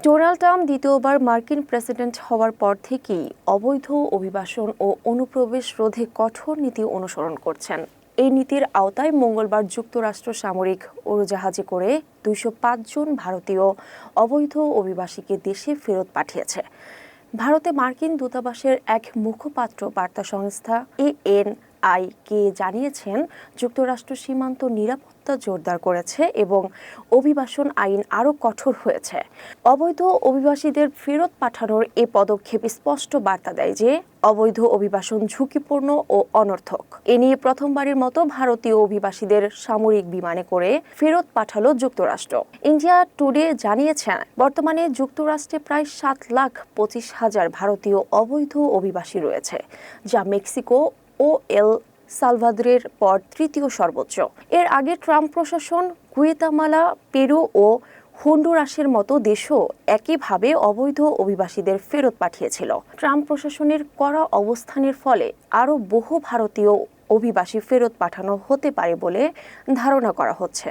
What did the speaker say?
Donald Trump দ্বিতীয়বার মার্কিন president হওয়ার পর থেকেই অবৈধ অভিবাসন ও অনুপ্রবেশ রোধে কঠোর নীতি অনুসরণ করছেন। এই নীতির আওতায় মঙ্গলবার যুক্তরাষ্ট্র সামরিক উড়োজাহাজে করে ২০৫ জন ভারতীয় অবৈধ অভিবাসীকে দেশে ফেরত পাঠিয়েছে। ভারতে মার্কিন দূতাবাসের এক মুখপাত্র বার্তা সংস্থা ANI-কে জানিয়েছেন, যুক্তরাষ্ট্র সীমান্ত নিরাপত্তা জোরদার করেছে এবং অভিবাসন আইন আরও কঠোর হয়েছে। অবৈধ অভিবাসীদের ফেরত পাঠানোর এ পদক্ষেপ স্পষ্ট বার্তা দেয় যে অবৈধ অভিবাসন ঝুঁকিপূর্ণ ও অনর্থক। এ নিয়ে প্রথমবারের মতো ভারতীয় অভিবাসীদের সামরিক বিমানে করে ফেরত পাঠালো যুক্তরাষ্ট্র। ইন্ডিয়া টুডে জানিয়েছে, বর্তমানে যুক্তরাষ্ট্রে প্রায় 7,25,000 ভারতীয় অবৈধ অভিবাসী রয়েছে, যা মেক্সিকো ও এল সালভাদরের পর তৃতীয় সর্বোচ্চ। এর আগে ট্রাম্প প্রশাসন গুয়েতামালা, পেরু ও হন্ডুরাসের মতো দেশও একইভাবে অবৈধ অভিবাসীদের ফেরত পাঠিয়েছিল। ট্রাম্প প্রশাসনের কড়া অবস্থানের ফলে আরও বহু ভারতীয় অভিবাসী ফেরত পাঠানো হতে পারে বলে ধারণা করা হচ্ছে।